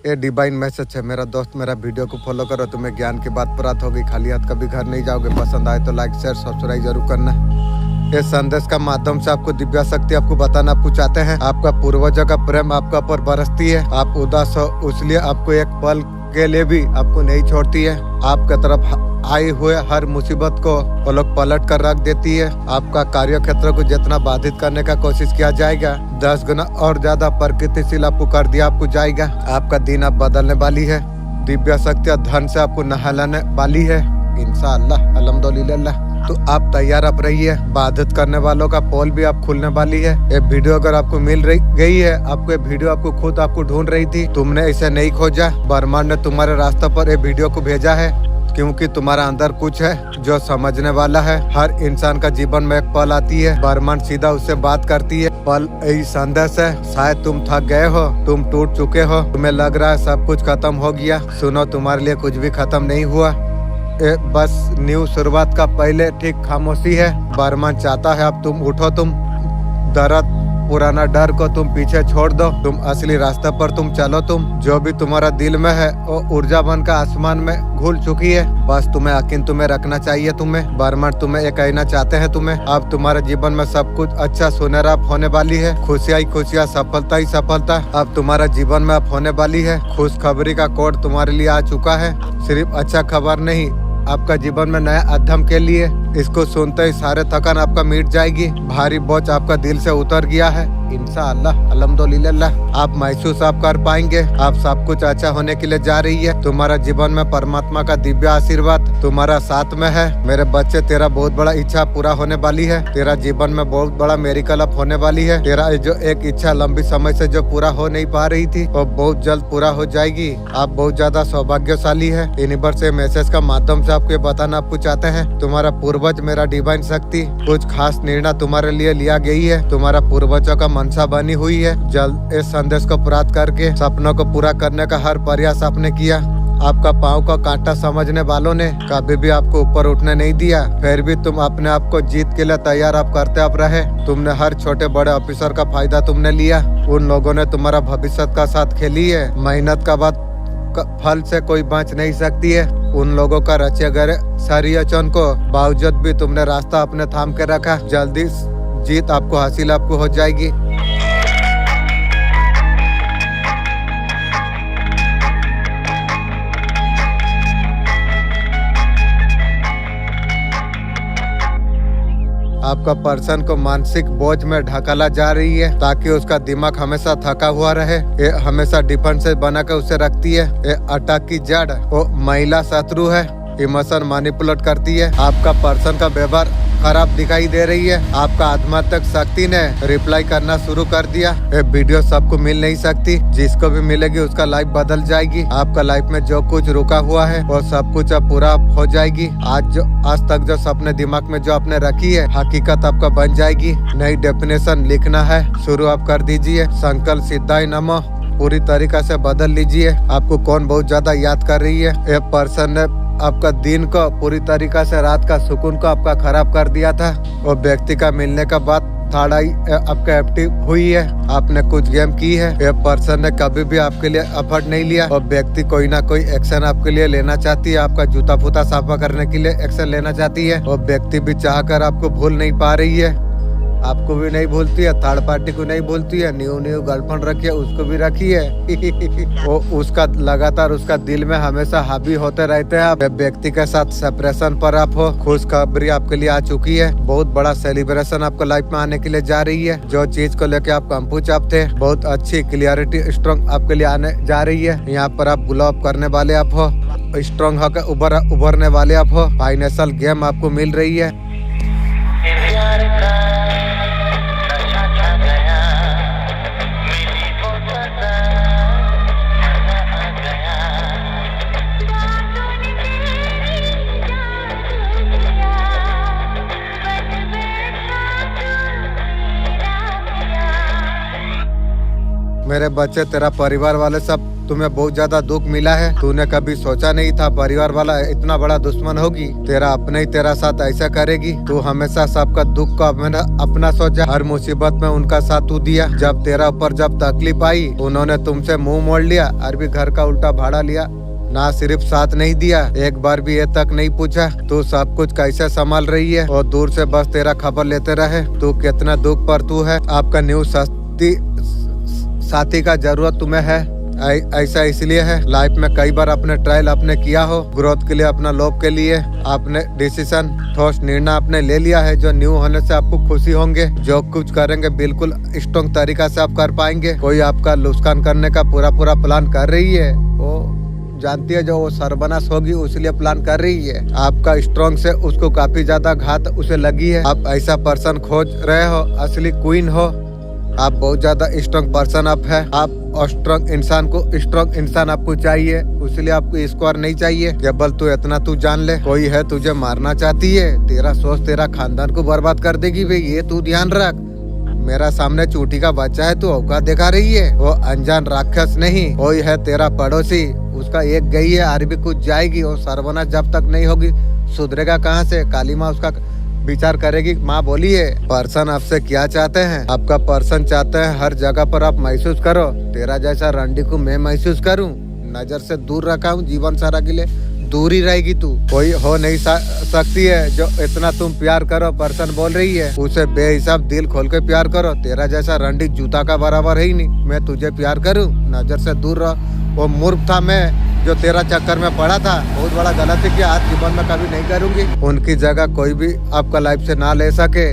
ये divine message है मेरा दोस्त, मेरा वीडियो को फॉलो करो, तुम्हें ज्ञान की बात प्राप्त होगी, खाली हाथ कभी घर नहीं जाओगे। पसंद आए तो लाइक शेयर सब्सक्राइब जरूर करना। इस संदेश का माध्यम से आपको दिव्य शक्ति आपको बताना आपको चाहते हैं, आपका पूर्वजों का प्रेम आपका ऊपर बरसती है। आप उदास हो इसलिए आपको एक पल के लिए भी आपको नहीं छोड़ती है। आपके तरफ आई हुए हर मुसीबत को वो लोग पलट कर रख देती है। आपका कार्य क्षेत्र को जितना बाधित करने का कोशिश किया जाएगा 10 गुना और ज्यादा प्रकृतिशील आपको कर दिया आपको जाएगा। आपका दिन आप बदलने वाली है, दिव्य शक्ति और धन से आपको नहलाने वाली है इंशाअल्लाह अल्हम्दुलिल्लाह। तो आप तैयार आप रहिए, बाधित करने वालों का पोल भी आप खुलने वाली है। ये वीडियो अगर आपको मिल रही गई है, आपको ये वीडियो आपको खुद आपको ढूंढ रही थी, तुमने इसे नहीं खोजा, ब्रह्मांड ने तुम्हारे रास्ते पर ये वीडियो को भेजा है क्योंकि तुम्हारा अंदर कुछ है जो समझने वाला है। हर इंसान का जीवन में एक पल आती है, ब्रह्मांड सीधा उससे बात करती है। पल यही संदेश है, शायद तुम थक गए हो, तुम टूट चुके हो, तुम्हें लग रहा है सब कुछ खत्म हो गया। सुनो, तुम्हारे लिए कुछ भी खत्म नहीं हुआ, बस न्यू शुरुआत का पहले ठीक खामोशी है। ब्रह्मांड चाहता है अब तुम उठो, तुम दर्द पुराना डर को तुम पीछे छोड़ दो, तुम असली रास्ते पर तुम चलो। तुम जो भी तुम्हारा दिल में है वो ऊर्जा बनकर आसमान में घुल चुकी है, बस तुम्हें यकीन तुम्हें रखना चाहिए। तुम्हें ब्रह्मांड तुम्हें ये कहना चाहते हैं, तुम्हें अब तुम्हारे जीवन में सब कुछ अच्छा सुनहरा होने वाली है। खुशियाँ ही खुशियाँ, सफलता ही सफलता अब तुम्हारा जीवन में अब होने वाली है। खुशखबरी का कोड तुम्हारे लिए आ चुका है, सिर्फ अच्छा खबर नहीं, आपका जीवन में नया अध्ययन के लिए। इसको सुनते ही सारे थकान आपका मिट जाएगी, भारी बोझ आपका दिल से उतर गया है इंशाअल्लाह अल्हम्दुलिल्लाह। आप महसूस आप कर पाएंगे, आप सब कुछ अच्छा होने के लिए जा रही है। तुम्हारा जीवन में परमात्मा का दिव्य आशीर्वाद तुम्हारा साथ में है। मेरे बच्चे, तेरा बहुत बड़ा इच्छा पूरा होने वाली है, तेरा जीवन में बहुत बड़ा मेरिकल अप होने वाली है। तेरा जो एक इच्छा लंबी समय से जो पूरा हो नहीं पा रही थी वो बहुत जल्द पूरा हो जाएगी। आप बहुत ज्यादा सौभाग्यशाली है। यूनिवर्स से मैसेज का माध्यम से आपको ये बताना आपको चाहते हैं, तुम्हारा पूर्वज मेरा डिवाइन शक्ति कुछ खास निर्णय तुम्हारे लिए लिया गई है। तुम्हारा पूर्वजों का मनसा बनी हुई है। जल्द इस संदेश को प्राप्त करके सपनों को पूरा करने का हर प्रयास आपने किया। आपका पाँव का कांटा समझने वालों ने कभी भी आपको ऊपर उठने नहीं दिया, फिर भी तुम अपने आप को जीत के लिए तैयार आप करते आप रहे। तुमने हर छोटे बड़े ऑफिसर का फायदा तुमने लिया। उन लोगों ने तुम्हारा भविष्य का साथ खेली है। मेहनत का बाद फल से कोई बच नहीं सकती है। उन लोगों का रचे गए षड्यंत्र को बावजूद भी तुमने रास्ता अपने थाम के रखा। जल्दी जीत आपको हासिल आपको हो जाएगी। आपका पर्सन को मानसिक बोझ में ढकेला जा रही है ताकि उसका दिमाग हमेशा थका हुआ रहे। ये हमेशा डिफेंस बनाकर उसे रखती है। ये अटैक की जड़ वो महिला शत्रु है, इमोशन मैनिपुलेट करती है। आपका पर्सन का व्यवहार खराब दिखाई दे रही है। आपका आध्यात्मिक शक्ति ने रिप्लाई करना शुरू कर दिया। ये वीडियो सबको मिल नहीं सकती, जिसको भी मिलेगी उसका लाइफ बदल जाएगी। आपका लाइफ में जो कुछ रुका हुआ है वो सब कुछ अब पूरा हो जाएगी। आज तक जो सपने दिमाग में जो आपने रखी है हकीकत आपका बन जाएगी। नई डेफिनेशन लिखना है, शुरू आप कर दीजिए। संकल्प सिद्धाय नमः पूरी तरीका से बदल लीजिए। आपको कौन बहुत ज्यादा याद कर रही है? ये पर्सन ने आपका दिन को पूरी तरीका से, रात का सुकून को आपका खराब कर दिया था। वो व्यक्ति का मिलने का बाद थोड़ा ही आपका एक्टिव हुई है, आपने कुछ गेम की है। ये पर्सन ने कभी भी आपके लिए एफर्ट नहीं लिया और व्यक्ति कोई ना कोई एक्शन आपके लिए लेना चाहती है। आपका जूता फूता साफा करने के लिए एक्शन लेना चाहती है। और व्यक्ति भी चाहकर आपको भूल नहीं पा रही है, आपको भी नहीं भूलती है, थर्ड पार्टी को नहीं भूलती है। न्यू गर्लफ्रेंड रखी है, उसको भी रखी है। वो उसका लगातार उसका दिल में हमेशा हावी होते रहते हैं। आप व्यक्ति के साथ सेपरेशन पर आप हो। खुशखबरी आपके लिए आ चुकी है। बहुत बड़ा सेलिब्रेशन आपको लाइफ में आने के लिए जा रही है। जो चीज को लेके आप कंफ्यूज आप थे, बहुत अच्छी क्लियरिटी स्ट्रॉन्ग आपके लिए आने जा रही है। यहाँ पर आप ग्लो अप करने वाले आप हो, स्ट्रॉन्ग होकर उभरने वाले आप हो। फाइनेंशियल गेम आपको मिल रही है। मेरे बच्चे, तेरा परिवार वाले सब तुम्हें बहुत ज्यादा दुख मिला है। तूने कभी सोचा नहीं था परिवार वाला इतना बड़ा दुश्मन होगी। तेरा अपने ही तेरा साथ ऐसा करेगी। तू हमेशा सबका दुख को अपना सोचा, हर मुसीबत में उनका साथ तू दिया। जब तेरा ऊपर जब तकलीफ आई उन्होंने तुमसे मुंह मोड़ लिया और भी घर का उल्टा भाड़ा लिया। ना सिर्फ साथ नहीं दिया, एक बार भी ये तक नहीं पूछा तू सब कुछ कैसे संभाल रही है, और दूर से बस तेरा खबर लेते रहे तू कितना दुख पर तू है। आपका न्यू साथी का जरूरत तुम्हें है। ऐसा इसलिए है लाइफ में कई बार अपने ट्रायल आपने किया हो, ग्रोथ के लिए, अपना लोभ के लिए आपने डिसीजन ठोस निर्णय आपने ले लिया है जो न्यू होने से आपको खुशी होंगे। जो कुछ करेंगे बिल्कुल स्ट्रॉन्ग तरीका से आप कर पाएंगे। कोई आपका नुकसान करने का पूरा प्लान कर रही है, वो जानती है जो वो सर्वनाश होगी इसलिए प्लान कर रही है। आपका स्ट्रॉन्ग से उसको काफी ज्यादा घात उसे लगी है। आप ऐसा पर्सन खोज रहे हो, असली क्वीन हो। आप बहुत ज्यादा स्ट्रॉन्ग पर्सन आप है। आप स्ट्रॉन्ग इंसान आपको चाहिए, इसलिए आपको स्कोर नहीं चाहिए। केवल तू इतना तू जान ले, कोई है तुझे मारना चाहती है, तेरा सोच तेरा खानदान को बर्बाद कर देगी भाई, ये तू ध्यान रख। मेरा सामने चूटी का बच्चा है, तू औकात दिखा रही है। वो अनजान राक्षस नहीं, कोई है तेरा पड़ोसी, उसका एक गई है और भी कुछ जाएगी। और सर्वनाश जब तक नहीं होगी सुधरेगा कहाँ से? काली माँ उसका विचार करेगी। माँ बोली है पर्सन आपसे क्या चाहते हैं? आपका पर्सन चाहते हैं हर जगह पर आप महसूस करो तेरा जैसा रंडी को मैं महसूस करूं। नजर से दूर रखा हूँ, जीवन सारा के लिए दूर ही रहेगी तू। कोई हो नहीं सकती है जो इतना तुम प्यार करो। पर्सन बोल रही है उसे बेहिसाब दिल खोल के प्यार करो। तेरा जैसा रंडी जूता का बराबर है ही नहीं। मैं तुझे प्यार करूं, नजर से दूर रहो। वो मूर्ख था मैं जो तेरा चक्कर में पड़ा था, बहुत बड़ा गलती किया, आज जीवन में कभी नहीं करूंगी। उनकी जगह कोई भी आपका लाइफ से ना ले सके।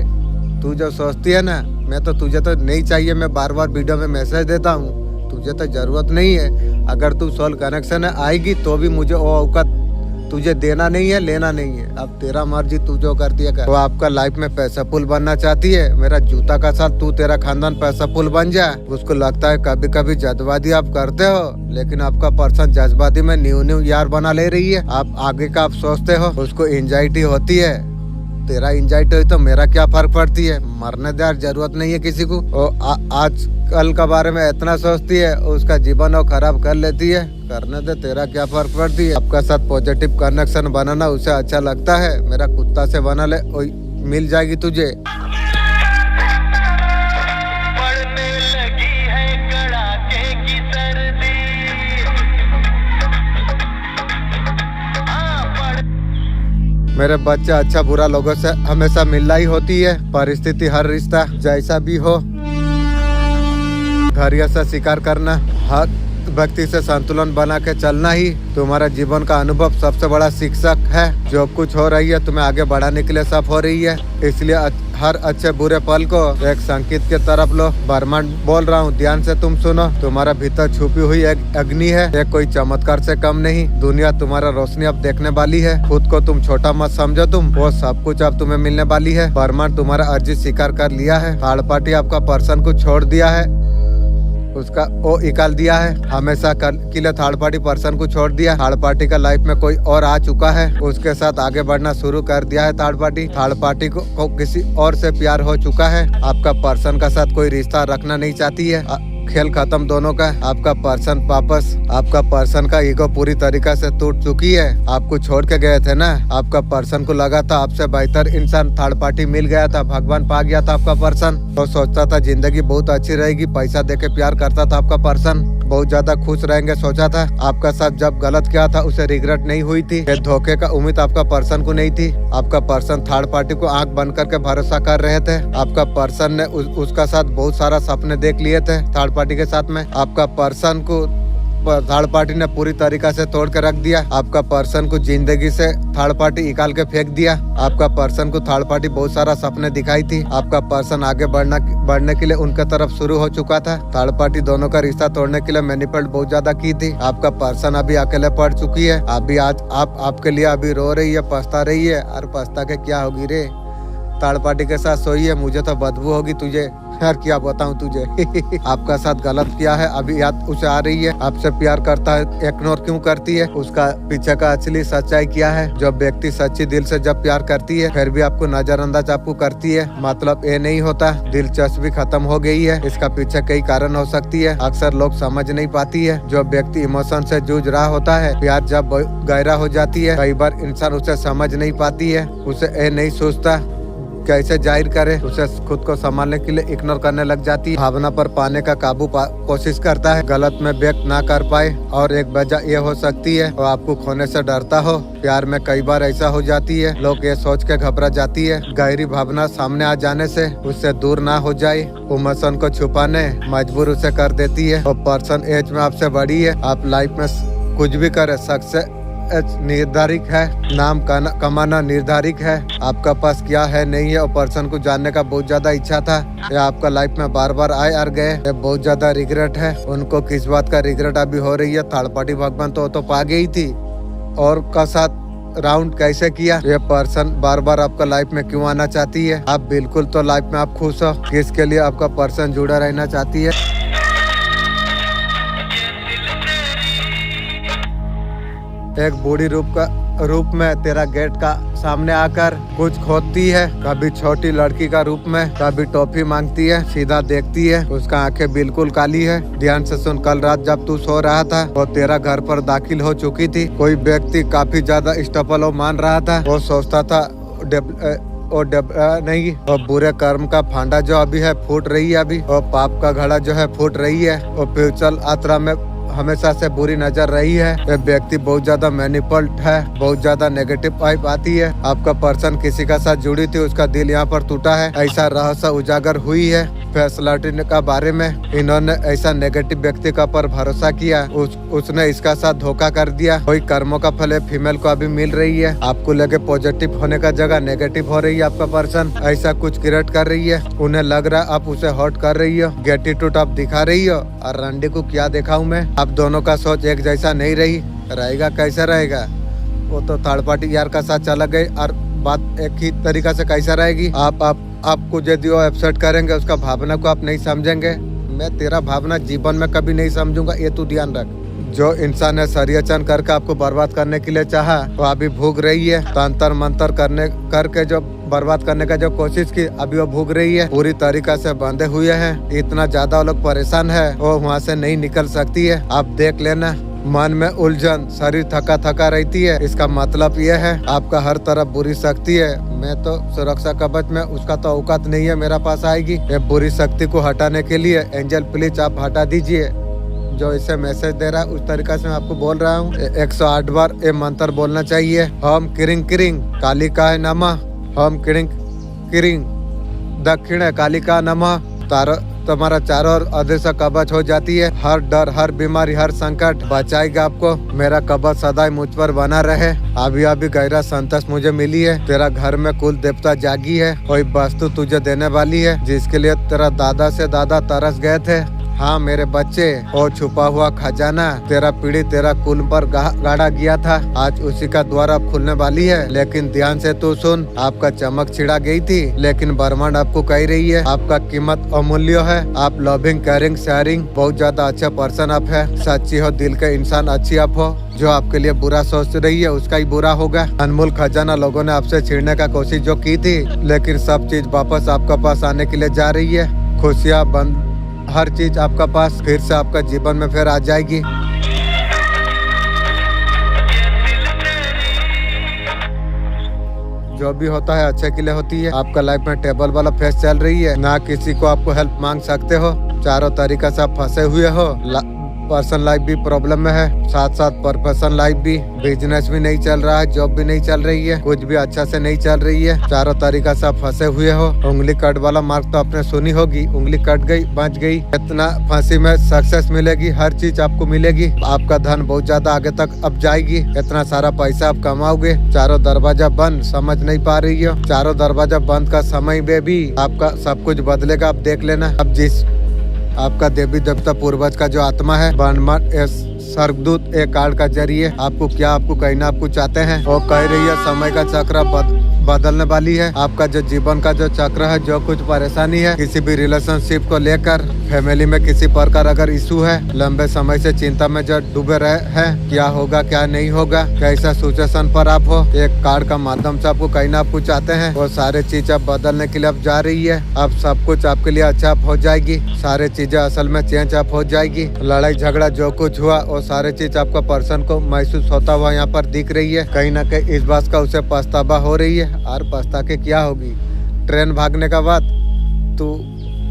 तू जो सोचती है ना, मैं तो तुझे तो नहीं चाहिए। मैं बार बार वीडियो में मैसेज देता हूँ, तुझे तो जरूरत नहीं है। अगर तू सोल कनेक्शन आएगी तो भी मुझे वो औकात तुझे देना नहीं है, लेना नहीं है। अब तेरा मर्जी, तू जो करती है कर। वो आपका लाइफ में पैसा पुल बनना चाहती है। मेरा जूता का साथ तू तेरा खानदान पैसा पुल बन जाए। उसको लगता है कभी कभी जज्बाती आप करते हो, लेकिन आपका पर्सन जज्बाती में न्यू यार बना ले रही है। आप आगे का आप सोचते हो, उसको एंजाइटी होती है। तेरा एंजाइटी हुई तो मेरा क्या फर्क पड़ती है? मरने दे, जरूरत नहीं है किसी को। आज कल का बारे में इतना सोचती है, उसका जीवन वो खराब कर लेती है। करने दे, तेरा क्या फर्क पड़ती है? आपका साथ पॉजिटिव कनेक्शन बनाना उसे अच्छा लगता है। मेरा कुत्ता से बना ले, मिल जाएगी तुझे। मेरे बच्चे अच्छा बुरा लोगों से हमेशा मिलना ही होती है। परिस्थिति हर रिश्ता जैसा भी हो, धैर्य से स्वीकार करना, हर व्यक्ति से संतुलन बना के चलना ही तुम्हारा जीवन का अनुभव सबसे बड़ा शिक्षक है। जो कुछ हो रही है तुम्हें आगे बढ़ाने के लिए सब हो रही है। इसलिए हर अच्छे बुरे पल को एक संकेत के तरफ लो। ब्रह्मांड बोल रहा हूँ, ध्यान से तुम सुनो। तुम्हारा भीतर छुपी हुई एक अग्नि है, एक कोई चमत्कार से कम नहीं। दुनिया तुम्हारा रोशनी अब देखने वाली है। खुद को तुम छोटा मत समझो, तुम वो सब कुछ अब तुम्हें मिलने वाली है। ब्रह्मांड तुम्हारा अर्जी स्वीकार कर लिया है। थर्ड पार्टी आपका पर्सन को छोड़ दिया है, उसका वो निकाल दिया है। हमेशा के लिए थर्ड पार्टी पर्सन को छोड़ दिया। थर्ड पार्टी का लाइफ में कोई और आ चुका है, उसके साथ आगे बढ़ना शुरू कर दिया है। थर्ड पार्टी को किसी और से प्यार हो चुका है। आपका पर्सन का साथ कोई रिश्ता रखना नहीं चाहती है। खेल खत्म दोनों का। आपका पर्सन वापस, आपका पर्सन का ईगो पूरी तरीके से टूट चुकी है। आपको छोड़ के गए थे ना, आपका पर्सन को लगा था आपसे बेहतर इंसान थर्ड पार्टी मिल गया था, भगवान पा गया था आपका पर्सन। तो सोचता था जिंदगी बहुत अच्छी रहेगी, पैसा देके प्यार करता था आपका पर्सन, बहुत ज्यादा खुश रहेंगे सोचा था। आपका साथ जब गलत किया था उसे रिग्रेट नहीं हुई थी। धोखे का उम्मीद आपका पर्सन को नहीं थी। आपका पर्सन थर्ड पार्टी को आंख बंद करके भरोसा कर रहे थे। आपका पर्सन ने उसका साथ बहुत सारा सपने देख लिए थे थर्ड पार्टी के साथ में। आपका पर्सन को थर्ड पार्टी ने पूरी तरीका से तोड़ के रख दिया। आपका पर्सन को जिंदगी से थर्ड पार्टी निकाल के फेंक दिया। आपका पर्सन को थर्ड पार्टी बहुत सारा सपने दिखाई थी। आपका पर्सन आगे बढ़ने के लिए उनके तरफ शुरू हो चुका था। थर्ड पार्टी दोनों का रिश्ता तोड़ने के लिए मैनिपुलेट बहुत ज्यादा की थी। आपका पर्सन अभी अकेले पड़ चुकी है। अभी आज आपके लिए अभी रो रही है, पछता रही है। और पछता के क्या होगी रे? थर्ड पार्टी के साथ सोई है, मुझे तो बदबू होगी तुझे। यार क्या बताऊं तुझे। आपका साथ गलत किया है, अभी याद उसे आ रही है, आपसे प्यार करता है, इग्नोर क्यों करती है, उसका पीछे का असली सच्चाई क्या है। जब व्यक्ति सच्ची दिल से जब प्यार करती है फिर भी आपको नजरअंदाज आपको करती है, मतलब ये नहीं होता दिलचस्पी खत्म हो गई है। इसका पीछे कई कारण हो सकती है, अक्सर लोग समझ नहीं पाती है। जो व्यक्ति इमोशन से जूझ रहा होता है, प्यार जब गहरा हो जाती है, कई बार इंसान उसे समझ नहीं पाती है, उसे ये नहीं सोचता कैसे जाहिर करे, उसे खुद को संभालने के लिए इग्नोर करने लग जाती है, भावना पर पाने का कोशिश करता है, गलत में व्यक्त ना कर पाए। और एक वजह ये हो सकती है वो आपको खोने से डरता हो। प्यार में कई बार ऐसा हो जाती है, लोग ये सोच के घबरा जाती है गहरी भावना सामने आ जाने से उससे दूर ना हो जाए, इमोशन को छुपाने मजबूर उसे कर देती है। और पर्सन एज में आपसे बड़ी है, आप लाइफ में कुछ भी करे, सक्सेस निर्धारित है, नाम कमाना निर्धारित है, आपका पास क्या है नहीं है। और पर्सन को जानने का बहुत ज्यादा इच्छा था, या आपका लाइफ में बार बार आए और गए, ये बहुत ज्यादा रिग्रेट है। उनको किस बात का रिग्रेट अभी हो रही है, थर्ड पार्टी भगवान तो पा गई थी, और का साथ राउंड कैसे किया। ये पर्सन बार बार आपका लाइफ में क्यों आना चाहती है, आप बिल्कुल तो लाइफ में आप खुश हो, किसके लिए आपका पर्सन जुड़ा रहना चाहती है। एक बूढ़ी रूप में तेरा गेट का सामने आकर कुछ खोदती है, कभी छोटी लड़की का रूप में, कभी टॉफी मांगती है, सीधा देखती है, उसका आंखें बिल्कुल काली है। ध्यान से सुन, कल रात जब तू सो रहा था वो तेरा घर पर दाखिल हो चुकी थी। कोई व्यक्ति काफी ज्यादा स्टेबल मान रहा था, वो सोचता था नहीं, और बुरे कर्म का फांडा जो अभी है फूट रही है अभी, और पाप का घड़ा जो है फूट रही है, और फ्यूचर यात्रा में हमेशा से बुरी नजर रही है। ये व्यक्ति बहुत ज्यादा मैनिपुलेट है, बहुत ज्यादा नेगेटिव वाइब आती है। आपका पर्सन किसी का साथ जुड़ी थी, उसका दिल यहाँ पर टूटा है, ऐसा रहस्य उजागर हुई है फैसिलिटी का बारे में। इन्होंने ऐसा नेगेटिव व्यक्ति का पर भरोसा किया, उसने इसका साथ धोखा कर दिया। कोई कर्मों का फल फीमेल को अभी मिल रही है, आपको लगे पॉजिटिव होने का जगह नेगेटिव हो रही है। आपका पर्सन ऐसा कुछ क्रिएट कर रही है, उन्हें लग रहा है आप उसे हर्ट कर रही हो, एटीट्यूड आप दिखा रही हो। और रंडी को क्या दिखाऊं मैं, आप दोनों का सोच एक जैसा नहीं रहेगा, कैसा रहेगा। वो तो थर्ड पार्टी यार का साथ चला गई, और बात एक ही तरीका से कैसा रहेगी। आपको यदि वो अपसेट करेंगे, उसका भावना को आप नहीं समझेंगे, मैं तेरा भावना जीवन में कभी नहीं समझूंगा, ये तू ध्यान रख। जो इंसान ने षड्यंत्र करके आपको बर्बाद करने के लिए चाहा, वो अभी भूग रही है। तंत्र मंत्र करके जो बर्बाद करने का जो कोशिश की, अभी वो भूग रही है, पूरी तरीका से बंधे हुए हैं। इतना ज्यादा लोग परेशान है, वो वहाँ से नहीं निकल सकती है। आप देख लेना, मन में उलझन, शरीर थका थका रहती है। इसका मतलब ये है आपका हर तरफ बुरी शक्ति है। मैं तो सुरक्षा कवच में, उसका तो औकात नहीं है मेरा पास आएगी। ये बुरी शक्ति को हटाने के लिए एंजल प्लीज आप हटा दीजिए। जो इसे मैसेज दे रहा है उस तरीका से मैं आपको बोल रहा हूँ। 108 बार ये मंत्र बोलना चाहिए। हम किरिंग किरिंग कालिकाय नमः, हम किरिंग किरिंग दक्षिण कालिका नमः। तुम्हारा चारों ओर अदृश्य कवच हो जाती है। हर डर, हर बीमारी, हर संकट बचाएगा आपको। मेरा कवच सदा मुझ पर बना रहे। अभी गहरा संतोष मुझे मिली है। तेरा घर में कुल देवता जागी है। कोई वस्तु तुझे देने वाली है जिसके लिए तेरा दादा से दादा तरस गए थे। हाँ मेरे बच्चे, और छुपा हुआ खजाना तेरा पीढ़ी तेरा कुल पर गाड़ा गया था, आज उसी का द्वार अब खुलने वाली है। लेकिन ध्यान से तू सुन, आपका चमक छिड़ा गई थी, लेकिन ब्रह्मांड आपको कह रही है आपका कीमत अमूल्य है। आप लविंग, केयरिंग, शेयरिंग, बहुत ज्यादा अच्छा पर्सन आप है। सच्ची हो, दिल के इंसान अच्छी आप हो। जो आपके लिए बुरा सोच रही है उसका ही बुरा होगा। अनमोल खजाना लोगों ने आपसे छीनने का कोशिश जो की थी, लेकिन सब चीज वापस आपके पास आने के लिए जा रही है। खुशियाँ बंद, हर चीज आपका पास फिर से आपका जीवन में फिर आ जाएगी। जो भी होता है अच्छे के लिए होती है। आपका लाइफ में टेबल वाला फेस चल रही है, ना किसी को आपको हेल्प मांग सकते हो। चारों तरीका से आप फंसे हुए हो। पर्सनल लाइफ भी प्रॉब्लम में है, साथ साथ प्रोफेशनल लाइफ भी। बिजनेस भी नहीं चल रहा है, जॉब भी नहीं चल रही है, कुछ भी अच्छा से नहीं चल रही है। चारों तरीका से आप फंसे हुए हो। उंगली कट वाला मार्क तो आपने सुनी होगी, उंगली कट गई बच गई। इतना फांसी में सक्सेस मिलेगी, हर चीज आपको मिलेगी। आपका धन बहुत ज्यादा आगे तक अब जाएगी। इतना सारा पैसा आप कमाओगे। चारों दरवाजा बंद, समझ नहीं पा रही हो। चारों दरवाजा बंद का समय में भी आपका सब कुछ बदलेगा, आप देख लेना। अब जिस आपका देवी देवता पूर्वज का जो आत्मा है, ब्रह्मांड स्वर्गदूत एक कार्ड का जरिए आपको कहना आपको चाहते हैं। वो कह रही है समय का चक्र बदलने वाली है। आपका जो जीवन का जो चक्र है, जो कुछ परेशानी है किसी भी रिलेशनशिप को लेकर, फैमिली में किसी प्रकार अगर इशू है, लंबे समय से चिंता में जो डूबे रहे हैं, क्या होगा क्या नहीं होगा, कैसा सिचुएशन पर आप हो, एक कार्ड का माध्यम से आपको कहीं ना आप कुछ चाहते हैं, वो सारे चीज अब बदलने के लिए अब जा रही है। अब सब कुछ आपके लिए अच्छा हो जाएगी, सारे चीजें असल में चेंज अप हो जाएगी। लड़ाई झगड़ा जो कुछ हुआ वो सारे चीज आपका पर्सन को महसूस होता हुआ यहाँ पर दिख रही है। कहीं ना कहीं इस बात का उसे पछतावा हो रही है। और पछता के क्या होगी, ट्रेन भागने का बाद तू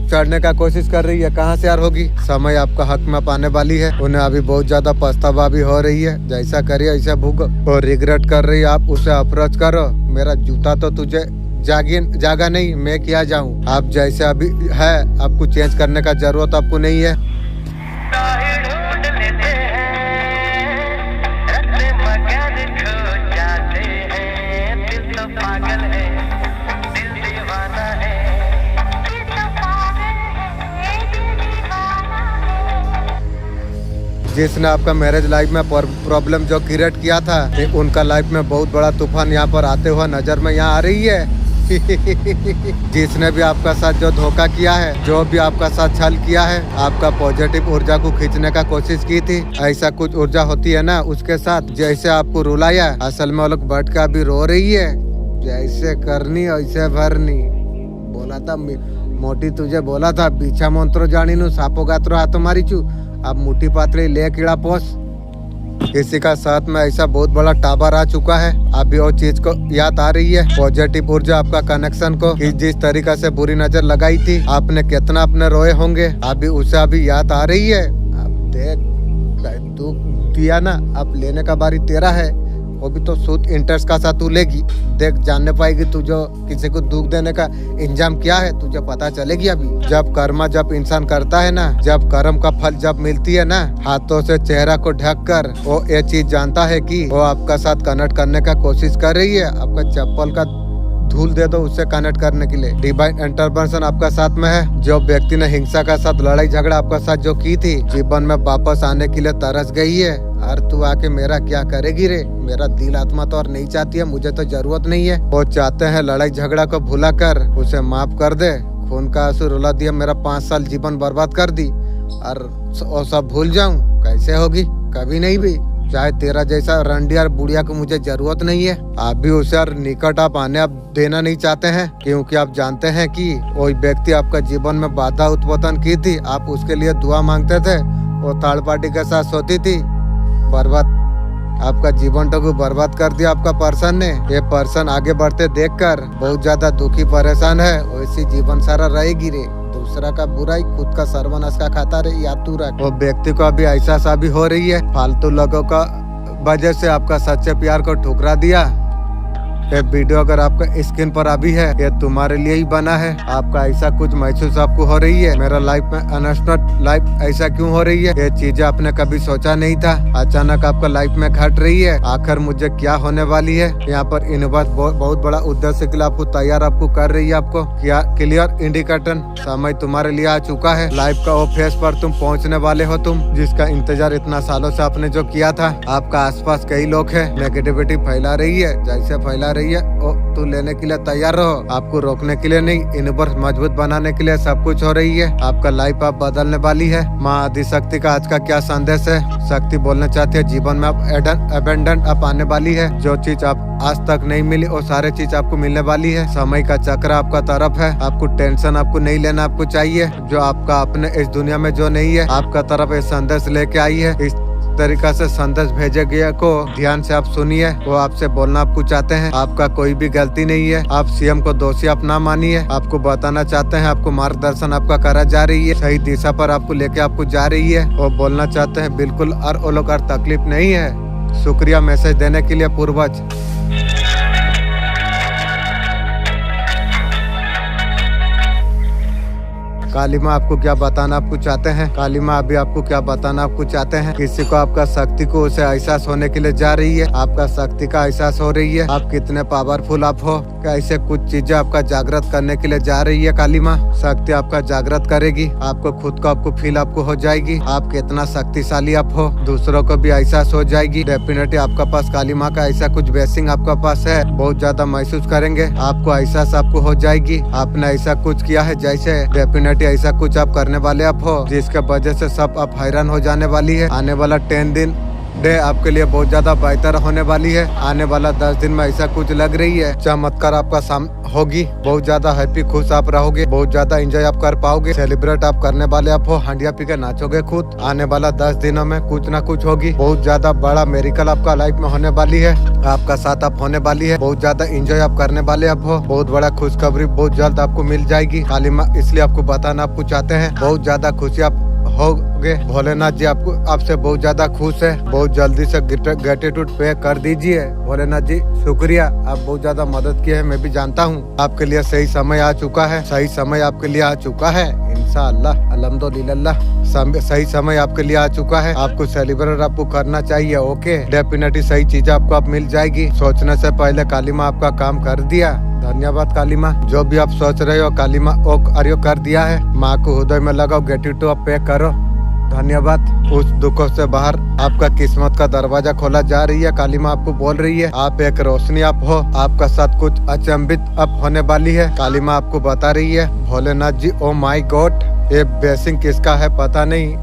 चढ़ने का कोशिश कर रही है, कहाँ से यार होगी। समय आपका हक में पाने वाली है। उन्हें अभी बहुत ज्यादा पछतावा भी हो रही है। जैसा करिए ऐसा भूगो। और रिग्रेट कर रही है, आप उसे अप्रोच करो। मेरा जूता तो तुझे जागा नहीं, मैं क्या जाऊँ। आप जैसे अभी है, आपको चेंज करने का जरूरत आपको नहीं है। जिसने आपका मैरिज लाइफ में प्रॉब्लम जो क्रिएट किया था, उनका लाइफ में बहुत बड़ा तूफान यहाँ पर आते हुआ नजर में यहाँ आ रही है। जिसने भी आपका साथ जो धोखा किया है, जो भी आपका साथ छल किया है, आपका पॉजिटिव ऊर्जा को खींचने का कोशिश की थी, ऐसा कुछ ऊर्जा होती है ना उसके साथ, जैसे आपको रुलाया, असल में वो लोग बैठ कर अभी रो रही है। जैसे करनी वैसे भरनी। बोला था मोटी, तुझे बोला था पीछा मंत्रो जानी नु सापो गात्रो हाथों मारी चू। अब मुट्ठी पातली ले कीड़ा पोस। किसी का साथ में ऐसा बहुत बड़ा टावर आ चुका है, अभी वो चीज को याद आ रही है। पॉजिटिव ऊर्जा आपका कनेक्शन को जिस तरीका से बुरी नजर लगाई थी, आपने कितना अपने रोए होंगे, अभी उसे अभी याद आ रही है। अब देख, तू दिया ना, अब लेने का बारी तेरा है। वो भी तो सूद इंटरेस्ट का साथ तू लेगी। देख, जानने पाएगी तू जो किसी को दुख देने का इंजाम क्या है, तुझे पता चलेगी अभी। जब कर्मा जब इंसान करता है ना, जब कर्म का फल जब मिलती है ना, हाथों से चेहरा को ढक कर वो ये चीज जानता है कि वो आपका साथ कनेक्ट करने का कोशिश कर रही है। आपका चप्पल का धूल दे दो उससे कनेक्ट करने के लिए। डिवाइन इंटरवेंशन आपका साथ में है। जो व्यक्ति ने हिंसा का साथ लड़ाई झगड़ा आपका साथ जो की थी, जीवन में वापस आने के लिए तरस गई है। और तू आके मेरा क्या करेगी रे। मेरा दिल आत्मा तो और नहीं चाहती है, मुझे तो जरूरत नहीं है। वो चाहते हैं लड़ाई झगड़ा को भुला कर उसे माफ कर दे। खून का आंसू रुला दिया, मेरा 5 साल जीवन बर्बाद कर दी और सब भूल जाऊं। कैसे होगी, कभी नहीं भी। चाहे तेरा जैसा रंडिया बुढ़िया को मुझे जरूरत नहीं है। आप भी उसे और निकट आप आने आप देना नहीं चाहते हैं, क्योंकि आप जानते हैं कि वही व्यक्ति आपका जीवन में बाधा उत्पन्न की थी। आप उसके लिए दुआ मांगते थे, वो थर्ड पार्टी के साथ सोती थी। बर्बाद, आपका जीवन तो बर्बाद कर दिया आपका पर्सन ने। ये पर्सन आगे बढ़ते देखकर बहुत ज्यादा दुखी परेशान है। वैसी जीवन सारा रहेगी रे। दूसरा का बुराई खुद का सर्वनाश का खाता रे, या तू रख। वो व्यक्ति को अभी ऐसा सा भी हो रही है, फालतू लोगों का वजह से आपका सच्चे प्यार को ठुकरा दिया। ये वीडियो अगर आपका स्क्रीन पर अभी है, ये तुम्हारे लिए ही बना है। आपका ऐसा कुछ महसूस आपको हो रही है, मेरा लाइफ में अनएक्सपेक्टेड लाइफ ऐसा क्यों हो रही है। ये चीजें आपने कभी सोचा नहीं था, अचानक आपका लाइफ में घट रही है। आखिर मुझे क्या होने वाली है। यहाँ पर यूनिवर्स बहुत बड़ा उद्देश्य के लिए आपको तैयार आपको कर रही है। आपको क्या क्लियर इंडिकेटर समय तुम्हारे लिए आ चुका है। लाइफ का वो फेस पर तुम पहुँचने वाले हो, तुम जिसका इंतजार इतना सालों से आपने जो किया था। आपका आसपास कई लोग है, नेगेटिविटी फैला रही है। जैसे फैला रही है तू लेने के लिए तैयार रहो। आपको रोकने के लिए नहीं, यूनिवर्स मजबूत बनाने के लिए सब कुछ हो रही है। आपका लाइफ आप बदलने वाली है। माँ आदिशक्ति का आज का क्या संदेश है। शक्ति बोलना चाहती है, जीवन में आप अबेंडेंट आप आने वाली है। जो चीज आप आज तक नहीं मिली वो सारे चीज आपको मिलने वाली है। समय का चक्र आपका तरफ है। आपको टेंशन आपको नहीं लेना आपको चाहिए। जो आपका अपने इस दुनिया में जो नहीं है, आपका तरफ एक संदेश लेके आई है। इस तरीका से संदेश भेजे गया को ध्यान से आप सुनिए। वो आपसे बोलना आपको चाहते हैं, आपका कोई भी गलती नहीं है। आप सीएम को दोषी आप ना मानिए। आपको बताना चाहते हैं, आपको मार्गदर्शन आपका करा जा रही है, सही दिशा पर आपको लेके आपको जा रही है। वो बोलना चाहते हैं बिल्कुल और वो लोग तकलीफ नहीं है। शुक्रिया मैसेज देने के लिए पूर्वज। काली माँ आपको क्या बताना आपको चाहते हैं? काली माँ अभी आपको क्या बताना आपको चाहते हैं? किसी को आपका शक्ति को उसे एहसास होने के लिए जा रही है, आपका शक्ति का एहसास हो रही है, आप कितने पावरफुल आप हो। कैसे कुछ चीजें आपका जागृत करने के लिए जा रही है काली माँ। शक्ति आपका जागृत करेगी, आपको खुद को आपको फील आपको हो जाएगी, आप कितना शक्तिशाली आप हो, दूसरों को भी एहसास हो जाएगी। डेफिनेटली आपका पास काली माँ का ऐसा कुछ ब्लेसिंग आपका पास है, बहुत ज्यादा महसूस करेंगे, आपको एहसास आपको हो जाएगी। आपने ऐसा कुछ किया है जैसे डेफिनेटली ऐसा कुछ आप करने वाले आप हो जिसके वजह से सब आप हैरान हो जाने वाली है। आने वाला 10 दिन डे आपके लिए बहुत ज्यादा बेहतर होने वाली है। आने वाला 10 दिन में ऐसा कुछ लग रही है चमत्कार आपका होगी, बहुत ज्यादा हैप्पी खुश आप रहोगे, बहुत ज्यादा एंजॉय आप कर पाओगे, सेलिब्रेट आप करने वाले आप हो, हंडिया पी के नाचोगे खुद। आने वाला 10 दिनों में कुछ ना कुछ होगी, बहुत ज्यादा बड़ा मेरिकल आपका लाइफ में होने वाली है, आपका साथ आप होने वाली है, बहुत ज्यादा एंजॉय आप करने वाले आप हो, बहुत बड़ा खुशखबरी बहुत जल्द आपको मिल जाएगी। काली माँ इसलिए आपको बताना आपको चाहते हैं, बहुत ज्यादा खुशी आप होगे। भोलेनाथ जी आपको आपसे बहुत ज्यादा खुश है, बहुत जल्दी से ग्रेटिट्यूड पे कर दीजिए। भोलेनाथ जी शुक्रिया, आप बहुत ज्यादा मदद किए है, मैं भी जानता हूँ। आपके लिए सही समय आ चुका है, सही समय आपके लिए आ चुका है इंशाअल्लाह अल्हम्दुलिल्लाह। सही समय आपके लिए आ चुका है, आपको सेलिब्रेट आपको करना चाहिए। ओके, डेफिनेटली सही चीज आपको आप मिल जाएगी। सोचने से पहले काली माँ आपका काम कर दिया, धन्यवाद काली माँ। जो भी आप सोच रहे हो काली माँ कार्य कर दिया है। माँ को हृदय में लगाओ, ग्रेटिट्यूड आप पे करो, धन्यवाद। उस दुखों से बाहर आपका किस्मत का दरवाजा खोला जा रही है। काली माँ आपको बोल रही है आप एक रोशनी आप हो, आपका साथ कुछ अचंभित अब होने वाली है। काली माँ आपको बता रही है Bholenath ji oh my God, ये ब्लेसिंग किसका है पता नहीं,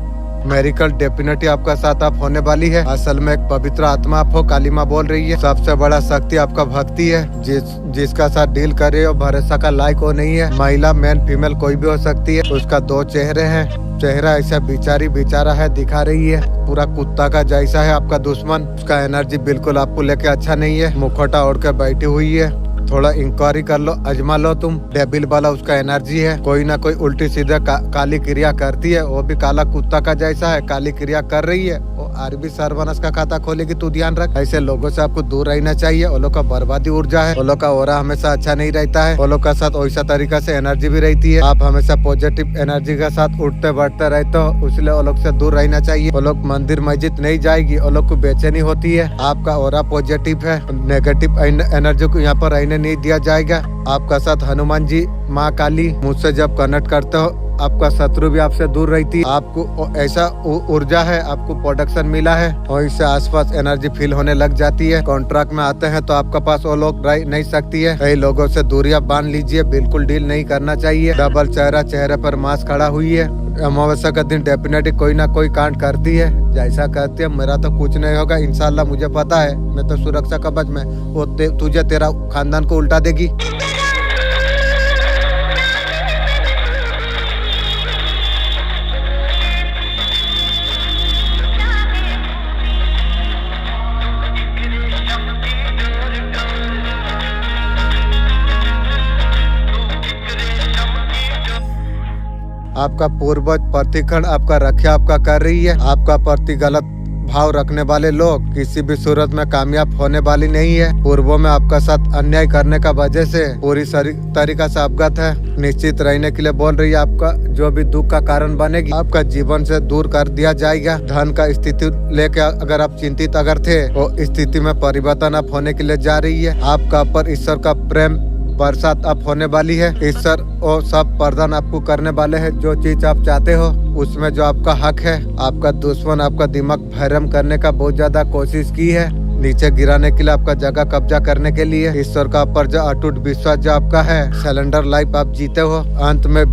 मेरिकल डेफिनेटली आपका साथ आप होने वाली है। असल में एक पवित्र आत्मा आप हो, काली माँ बोल रही है। सबसे बड़ा शक्ति आपका भक्ति है, जिसका साथ डील कर रहे हो भरोसा का लायक हो नहीं है। महिला मैन फीमेल कोई भी हो सकती है, उसका 2 चेहरे हैं। चेहरा ऐसा बेचारा है, दिखा रही है पूरा कुत्ता का जैसा है आपका दुश्मन। उसका एनर्जी बिल्कुल आपको लेके अच्छा नहीं है, मुखौटा ओढ़ कर बैठी हुई है। थोड़ा इंक्वायरी कर लो, अजमा लो तुम। डेबिल वाला उसका एनर्जी है, कोई ना कोई उल्टी सीधे काली क्रिया करती है, वो भी काला कुत्ता का जैसा है, काली क्रिया कर रही है। वो आरबी सर्वनाश का खाता खोलेगी, तू ध्यान रख। ऐसे लोगों से आपको दूर रहना चाहिए, वो लोग का बर्बादी ऊर्जा है, वो लोग का ओरा हमेशा अच्छा नहीं रहता है, वो लोग का साथ वैसा तरीका से एनर्जी भी रहती है। आप हमेशा पॉजिटिव एनर्जी के साथ उठते बैठते रहते हो, इसलिए वो लोग से दूर रहना चाहिए। वो लोग मंदिर मस्जिद नहीं जाएगी, वो लोग को बेचैनी होती है। आपका ओरा पॉजिटिव है, नेगेटिव एनर्जी को यहाँ पर रहने नहीं दिया जाएगा। आपका साथ हनुमान जी, माँ काली मुझसे जब कनेक्ट करते हो आपका शत्रु भी आपसे दूर रहती है। आपको ऐसा ऊर्जा है, आपको प्रोडक्शन मिला है और इससे आसपास एनर्जी फील होने लग जाती है। कॉन्ट्रैक्ट में आते हैं तो आपका पास वो लोग रह नहीं सकती है। कई लोगों से दूरियां बांध लीजिए, बिल्कुल डील नहीं करना चाहिए। डबल चेहरे पर मास्क खड़ा हुई है। अमावस्या का दिन डेफिनेटली कोई ना कोई कांड करती है, जैसा करती है। मेरा तो कुछ नहीं होगा इंशाल्लाह, मुझे पता है, मैं तो सुरक्षा कवच में। वो तुझे तेरा खानदान को उल्टा देगी। आपका पूर्वज प्रतिखंड आपका रक्षा आपका कर रही है। आपका प्रति गलत भाव रखने वाले लोग किसी भी सूरत में कामयाब होने वाली नहीं है। पूर्वों में आपका साथ अन्याय करने का वजह से पूरी तरीका से अवगत है। निश्चित रहने के लिए बोल रही है, आपका जो भी दुख का कारण बनेगी आपका जीवन से दूर कर दिया जाएगा। धन का स्थिति लेके अगर आप चिंतित अगर थे, वो स्थिति में परिवर्तन आप होने के लिए जा रही है। आपका पर ईश्वर का प्रेम बरसात आप होने वाली है। ईश्वर और सब प्रदान आपको करने वाले हैं, जो चीज आप चाहते हो उसमें जो आपका हक है। आपका दुश्मन आपका दिमाग भैरम करने का बहुत ज्यादा कोशिश की है, नीचे गिराने के लिए, आपका जगह कब्जा करने के लिए। ईश्वर का ऊपर जो अटूट विश्वास जो आपका है, सिलेंडर लाइफ आप जीते हो। अंत में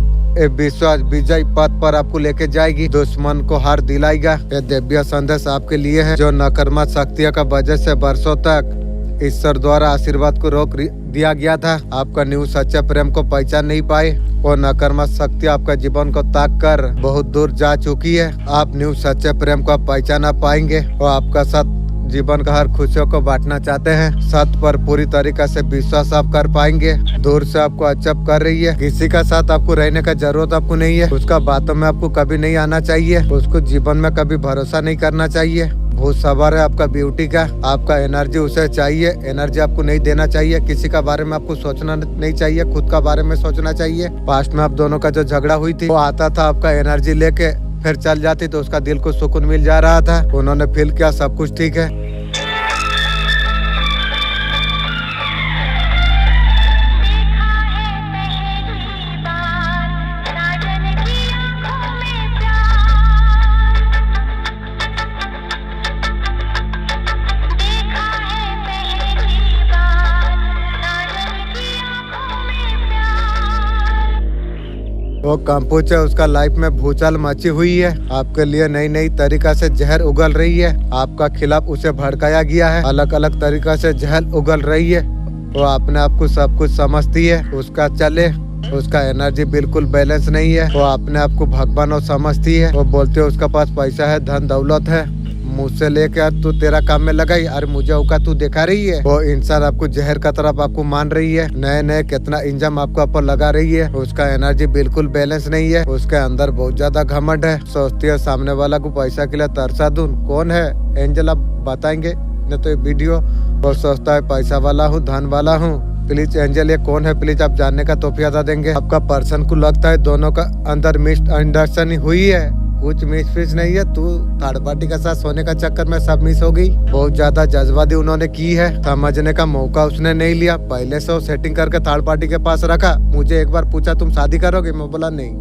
विश्वास विजय पथ पर आपको लेके जाएगी, दुश्मन को हार दिलाएगा। ये दिव्य संदेश आपके लिए है, जो नकारात्मक शक्तियों का वजह से वर्षों तक ईश्वर द्वारा आशीर्वाद को रोक दिया गया था। आपका न्यू सच्चे प्रेम को पहचान नहीं पाए और नकारात्मक शक्ति आपका जीवन को ताक कर बहुत दूर जा चुकी है। आप न्यू सच्चे प्रेम को पहचान पाएंगे और आपका साथ जीवन का हर खुशियों को बांटना चाहते हैं। सत्य पर पूरी तरीके से विश्वास आप कर पाएंगे। दूर से आपको अचंभ कर रही है, किसी का साथ आपको रहने का जरूरत आपको नहीं है। उसका बातों में आपको कभी नहीं आना चाहिए, उसको जीवन में कभी भरोसा नहीं करना चाहिए। बहुत सवार है आपका ब्यूटी का, आपका एनर्जी उसे चाहिए, एनर्जी आपको नहीं देना चाहिए, किसी का बारे में आपको सोचना नहीं चाहिए, खुद का बारे में सोचना चाहिए। पास्ट में आप दोनों का जो झगड़ा हुई थी वो आता था आपका एनर्जी लेके, फिर चल जाती तो उसका दिल को सुकून मिल जा रहा था। उन्होंने फील किया सब कुछ ठीक है। वो कंपूच है, उसका लाइफ में भूचाल मची हुई है, आपके लिए नई नई तरीका से जहर उगल रही है, आपका खिलाफ उसे भड़काया गया है, अलग अलग तरीका से जहर उगल रही है। वो अपने आप को सब कुछ समझती है, उसका चले उसका एनर्जी बिल्कुल बैलेंस नहीं है। वो अपने आप को भगवान और समझती है, वो बोलती है उसका पास पैसा है, धन दौलत है, मुझसे लेके तू तेरा काम में लगाई, अरे मुझे औका तू दिखा रही है। वो इंसान आपको जहर का तरफ आपको मान रही है, नए नए कितना इंजाम आपको ऊपर लगा रही है। उसका एनर्जी बिल्कुल बैलेंस नहीं है, उसके अंदर बहुत ज्यादा घमंड है, सोचती है सामने वाला को पैसा के लिए तरसा दूं। कौन है एंजल आप बताएंगे न तो ये वीडियो। वो सोचता है पैसा वाला हूँ, धन वाला हूँ। प्लीज एंजल ये कौन है, प्लीज आप जानने का तोहफा देंगे। आपका पर्सन को लगता है दोनों का अंदर मिसअंडरस्टैंडिंग हुई है, कुछ मिस नहीं है, तू थर्ड पार्टी के साथ सोने का चक्कर में सब मिस हो गई। बहुत ज्यादा जज्बाती उन्होंने की है, समझने का मौका उसने नहीं लिया, पहले से वो सेटिंग करके थर्ड पार्टी के पास रखा। मुझे एक बार पूछा तुम शादी करोगे, मैं बोला नहीं,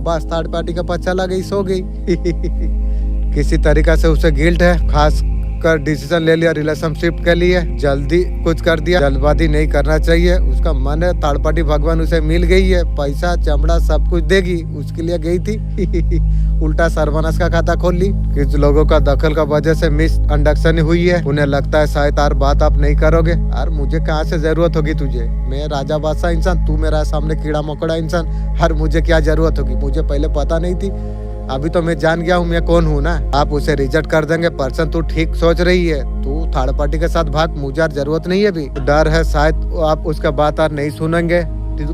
बस थर्ड पार्टी के पास चला गई, सो गई। किसी तरीका से उसे गिल्ट है, खास कर डिसीजन ले लिया रिलेशनशिप के लिए, जल्दी कुछ कर दिया, जल्दबाजी नहीं करना चाहिए। उसका मन है थर्ड पार्टी भगवान उसे मिल गई है, पैसा चमड़ा सब कुछ देगी, उसके लिए गई थी। उल्टा सर्वनाश का खाता खोल ली। कुछ लोगों का दखल का वजह से मिसअंडरस्टैंडिंग हुई है, उन्हें लगता है शायद यार बात आप नहीं करोगे। यार मुझे कहाँ से जरूरत होगी तुझे, मैं राजा बादशाह इंसान, तू मेरा सामने कीड़ा मकोड़ा इंसान, हर मुझे क्या जरूरत होगी, मुझे पहले पता नहीं थी, अभी तो मैं जान गया हूँ मैं कौन हूँ ना। आप उसे रिजेक्ट कर देंगे। पर्सन तू ठीक सोच रही है, तू थर्ड पार्टी के साथ भाग, मुझे यार जरूरत नहीं है अभी। डर है शायद आप उसका बात यार नहीं सुनेंगे,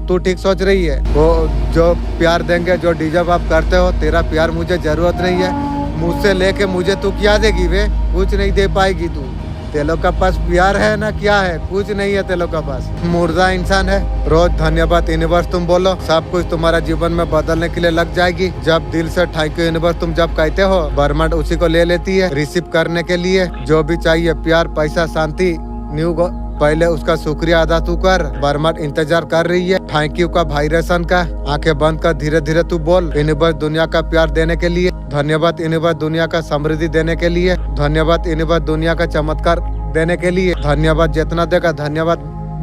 तू ठीक सोच रही है। वो जो प्यार देंगे, जो डिजर्व आप करते हो, तेरा प्यार मुझे जरूरत नहीं है, मुझसे लेके मुझे तू क्या देगी वे, कुछ नहीं दे पाएगी तू। तेलों का पास प्यार है ना, क्या है, कुछ नहीं है तेलों का पास, मुर्दा इंसान है। रोज धन्यवाद यूनिवर्स तुम बोलो, सब कुछ तुम्हारा जीवन में बदलने के लिए लग जाएगी। जब दिल से थैंक यू यूनिवर्स तुम जब कहते हो, ब्रह्मांड उसी को ले लेती है रिसीव करने के लिए। जो भी चाहिए, प्यार, पैसा, शांति, न्यू पहले उसका शुक्रिया अदा तू कर, ब्रह्मांड इंतजार कर रही है थैंक यू का, वाइब्रेशन का। आंखें बंद कर, धीरे धीरे तू बोल, यूनिवर्स दुनिया का प्यार देने के लिए धन्यवाद, यूनिवर्स दुनिया का समृद्धि देने के लिए धन्यवाद, यूनिवर्स दुनिया का चमत्कार देने के लिए धन्यवाद, जितना देगा धन्यवाद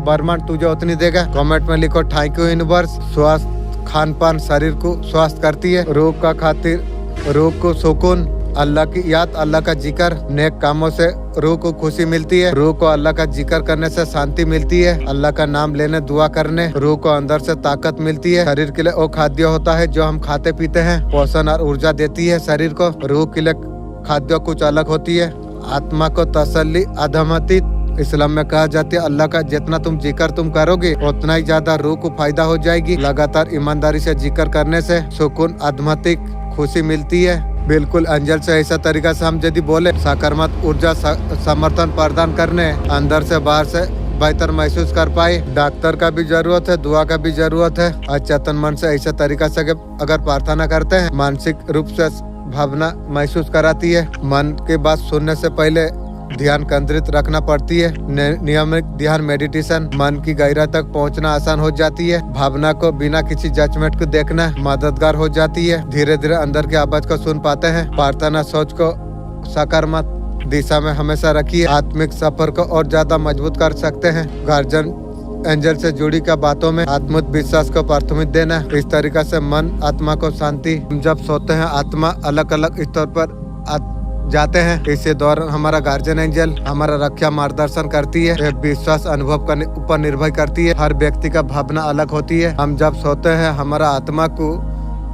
ब्रह्मांड तुझे उतनी देगा। कमेंट में लिखो थैंक यू यूनिवर्स। स्वास्थ्य, खान पान शरीर को स्वस्थ करती है, रोग का खातिर, रोग को सुकून, अल्लाह की याद, अल्लाह का जिक्र, नेक कामों से रूह को खुशी मिलती है, रूह को अल्लाह का जिक्र करने से शांति मिलती है, अल्लाह का नाम लेने, दुआ करने रूह को अंदर से ताकत मिलती है। शरीर के लिए वो खाद्य होता है जो हम खाते पीते हैं, पोषण और ऊर्जा देती है शरीर को। रूह के लिए खाद्य कुछ अलग होती है। आत्मा को तसल्ली, अधमतित इस्लाम में कहा जाती है, अल्लाह का जितना तुम जिक्र तुम करोगे उतना ही ज्यादा रूह को फायदा हो जाएगी। लगातार ईमानदारी से जिक्र करने से सुकून, आध्यात्मिक खुशी मिलती है। बिल्कुल अंजल से ऐसा तरीका से हम यदि बोले, सकारात्मक ऊर्जा समर्थन प्रदान करने, अंदर से बाहर से बेहतर महसूस कर पाए। डॉक्टर का भी जरूरत है, दुआ का भी जरूरत है। अचेतन मन से ऐसा तरीका से अगर प्रार्थना करते हैं, मानसिक रूप से भावना महसूस कराती है। मन की बात सुनने से पहले ध्यान केंद्रित रखना पड़ती है। नियमित ध्यान मेडिटेशन मन की गहराई तक पहुंचना आसान हो जाती है। भावना को बिना किसी जजमेंट को देखना मददगार हो जाती है। धीरे धीरे अंदर की आवाज को सुन पाते हैं। प्रार्थना सोच को सकारात्मक दिशा में हमेशा रखिए। आत्मिक सफर को और ज्यादा मजबूत कर सकते हैं। गार्जियन एंजल से जुड़ी का बातों में आत्मविश्वास को प्राथमिकता देना। इस तरीका से मन आत्मा को शांति। हम जब सोते हैं आत्मा अलग अलग स्तर पर जाते हैं। इसी दौरान हमारा गार्जियन एंजल हमारा रक्षा मार्गदर्शन करती है। यह विश्वास अनुभव करने ऊपर निर्भर करती है। हर व्यक्ति का भावना अलग होती है। हम जब सोते हैं हमारा आत्मा को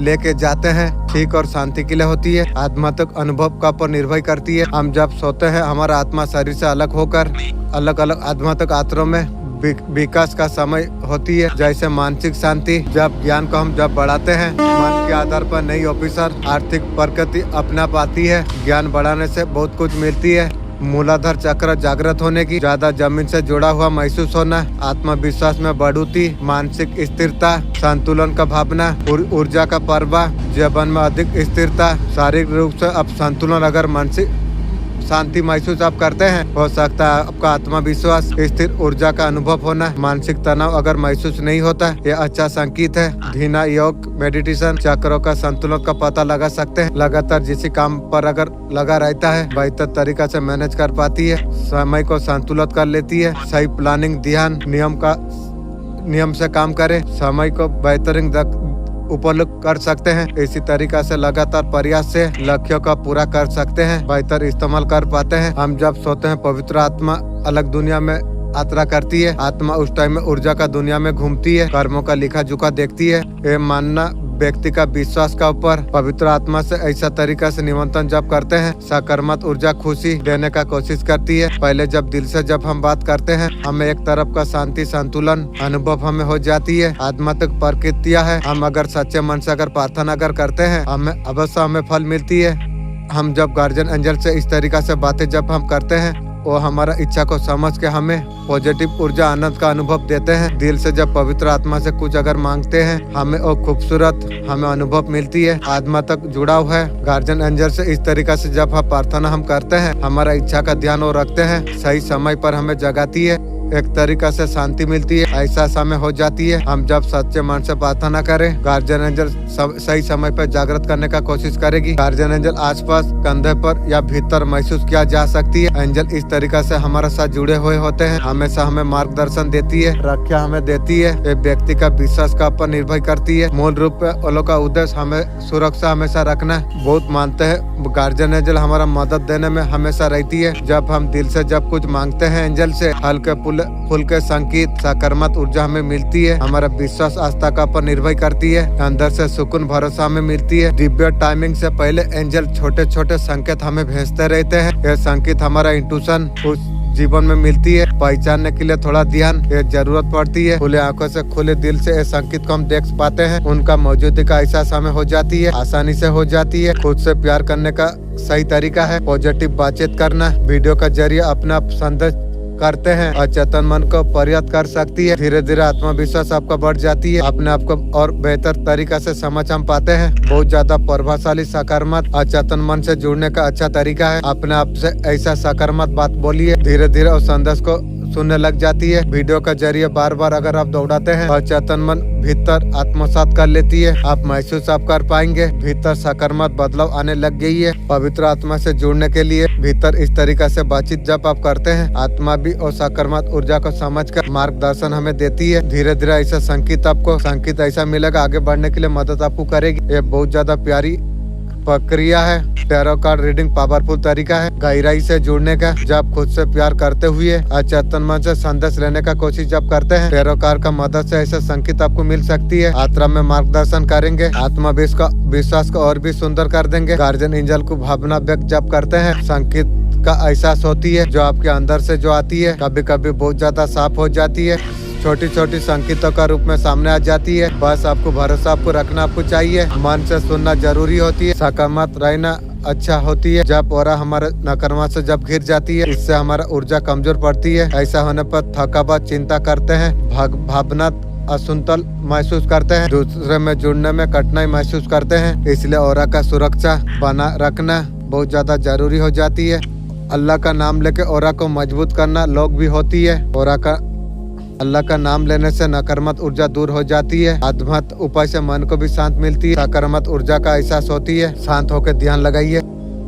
लेके जाते हैं, ठीक और शांति के लिए होती है। आत्मात्मक अनुभव का पर निर्भर करती है। हम जब सोते हैं हमारा आत्मा शरीर से अलग होकर अलग अलग आत्मात्मक आत्रों में विकास का समय होती है। जैसे मानसिक शांति, जब ज्ञान को हम जब बढ़ाते हैं, मन के आधार पर नई ऑफिसर आर्थिक प्रगति अपना पाती है। ज्ञान बढ़ाने से बहुत कुछ मिलती है। मूलाधार चक्र जागृत होने की, ज्यादा जमीन से जुड़ा हुआ महसूस होना, आत्मविश्वास में बढ़ोतरी, मानसिक स्थिरता, संतुलन का भावना, ऊर्जा का प्रवाह, जीवन में अधिक स्थिरता, शारीरिक रूप से अब संतुलन, अगर मानसिक शांति महसूस आप करते हैं, हो सकता है आपका आत्मविश्वास, स्थिर ऊर्जा का अनुभव होना। मानसिक तनाव अगर महसूस नहीं होता, ये अच्छा संकेत है। धीना योग, मेडिटेशन चक्रों का संतुलन का पता लगा सकते हैं। लगातार जिस काम पर अगर लगा रहता है, बेहतर तरीका से मैनेज कर पाती है, समय को संतुलित कर लेती है। सही प्लानिंग, ध्यान, नियम से काम करे, समय को बेहतरीन उपलब्ध कर सकते हैं। इसी तरीका से लगातार प्रयास से लक्ष्यों का पूरा कर सकते हैं, बेहतर इस्तेमाल कर पाते हैं। हम जब सोते हैं, पवित्र आत्मा अलग दुनिया में यात्रा करती है। आत्मा उस टाइम में ऊर्जा का दुनिया में घूमती है, कर्मों का लिखा जोखा देखती है। ये मानना व्यक्ति का विश्वास का ऊपर पवित्र आत्मा से ऐसा तरीका से निमंत्रण जब करते हैं, सकारात्मक ऊर्जा खुशी देने का कोशिश करती है। पहले जब दिल से जब हम बात करते हैं, हमें एक तरफ का शांति संतुलन अनुभव हमें हो जाती है। आध्यात्मिक प्रकृतियाँ है, हम अगर सच्चे मन से अगर प्रार्थना अगर करते हैं, हमें अवश्य हमें फल मिलती है। हम जब गार्जियन एंजल से इस तरीका से बातें जब हम करते हैं, वो हमारा इच्छा को समझ के हमें पॉजिटिव ऊर्जा आनंद का अनुभव देते हैं। दिल से जब पवित्र आत्मा से कुछ अगर मांगते हैं, हमें वो खूबसूरत हमें अनुभव मिलती है। आत्मा तक जुड़ाव है। गार्जियन एंजल से इस तरीका से जब हम प्रार्थना हम करते हैं, हमारा इच्छा का ध्यान वो रखते हैं, सही समय पर हमें जगाती है, एक तरीका से शांति मिलती है। ऐसा समय हो जाती है, हम जब सच्चे मन से प्रार्थना करें, गार्जियन एंजल सही समय पर जागृत करने का कोशिश करेगी। गार्जियन एंजल आसपास, कंधे पर या भीतर महसूस किया जा सकती है। एंजल इस तरीका से हमारे साथ जुड़े हुए होते हैं, हमेशा हमें मार्गदर्शन देती है, रक्षा हमें देती है। एक व्यक्ति का विश्वास का ऊपर निर्भर करती है। मूल रूप में वो लोग का उद्देश्य हमें सुरक्षा हमेशा रखना। बहुत मानते हैं गार्जियन एंजल हमारा मदद देने में हमेशा रहती है। जब हम दिल से जब कुछ मांगते हैं एंजल से, हल्के फुल के संकेत, सकारात्मक ऊर्जा हमें मिलती है। हमारा विश्वास आस्था का पर निर्भर करती है। अंदर से सुकून भरोसा हमें मिलती है। दिव्य टाइमिंग से पहले एंजल छोटे छोटे संकेत हमें भेजते रहते हैं। यह संकेत हमारा इंट्यूशन उस जीवन में मिलती है। पहचानने के लिए थोड़ा ध्यान ये जरूरत पड़ती है। खुले आंखों से, खुले दिल से ये संकेत को हम देख पाते हैं। उनका मौजूदगी का एहसास हमें हो जाती है, आसानी से हो जाती है। खुद से प्यार करने का सही तरीका है पॉजिटिव बातचीत करना। वीडियो का जरिए अपना संदेश करते हैं, अचेतन मन को प्रयत्न कर सकती है। धीरे धीरे आत्मविश्वास आपका बढ़ जाती है, अपने आप को और बेहतर तरीका से समझ हम पाते हैं। बहुत ज्यादा प्रभावशाली सकारात्मक अचेतन मन से जुड़ने का अच्छा तरीका है। अपने आप से ऐसा सकारात्मक बात बोलिए, धीरे धीरे उस संदेश को सुनने लग जाती है। वीडियो का जरिए बार बार अगर आप दौड़ाते हैं, अचेतन मन भीतर आत्मसात कर लेती है। आप महसूस आप कर पाएंगे, भीतर सकारात्मक बदलाव आने लग गई है। पवित्र आत्मा से जुड़ने के लिए भीतर इस तरीका से बातचीत जब आप करते हैं, आत्मा भी और सकारात्मक ऊर्जा को समझकर मार्गदर्शन हमें देती है। धीरे धीरे ऐसा संकेत ऐसा मिलेगा, आगे बढ़ने के लिए मदद आपको करेगी। ये बहुत ज्यादा प्यारी प्रक्रिया है। टैरो कार्ड रीडिंग पावरफुल तरीका है गहराई से जुड़ने का। जब खुद से प्यार करते हुए अचेतन मन से संदेश लेने का कोशिश जब करते हैं, टैरो कार्ड का मदद से ऐसे संकेत आपको मिल सकती है। यात्रा में मार्गदर्शन करेंगे, आत्मविश्वास को और भी सुंदर कर देंगे। गार्जियन एंजल को भावना व्यक्त जब करते हैं, संकेत का एहसास होती है जो आपके अंदर से जो आती है, कभी कभी बहुत ज्यादा साफ हो जाती है, छोटी छोटी संकेतों का रूप में सामने आ जाती है। बस आपको भरोसा आपको रखना आपको चाहिए, मन से सुनना जरूरी होती है, सकारात्मक रहना अच्छा होती है। जब ओरा हमारे नकारात्मक से जब घिर जाती है, इससे हमारा ऊर्जा कमजोर पड़ती है। ऐसा होने पर थकावट, चिंता करते हैं, भावना असंतुल महसूस करते हैं, दूसरे में जुड़ने में कठिनाई महसूस करते हैं। इसलिए ओरा का सुरक्षा बना रखना बहुत ज्यादा जरूरी हो जाती है। अल्लाह का नाम लेके ओरा को मजबूत करना लोग भी होती है। अल्लाह का नाम लेने से नकारात्मक ऊर्जा दूर हो जाती है। आध्यात्मिक उपाय से मन को भी शांत मिलती है, सकारात्मक ऊर्जा का एहसास होती है। शांत होकर ध्यान लगाइए,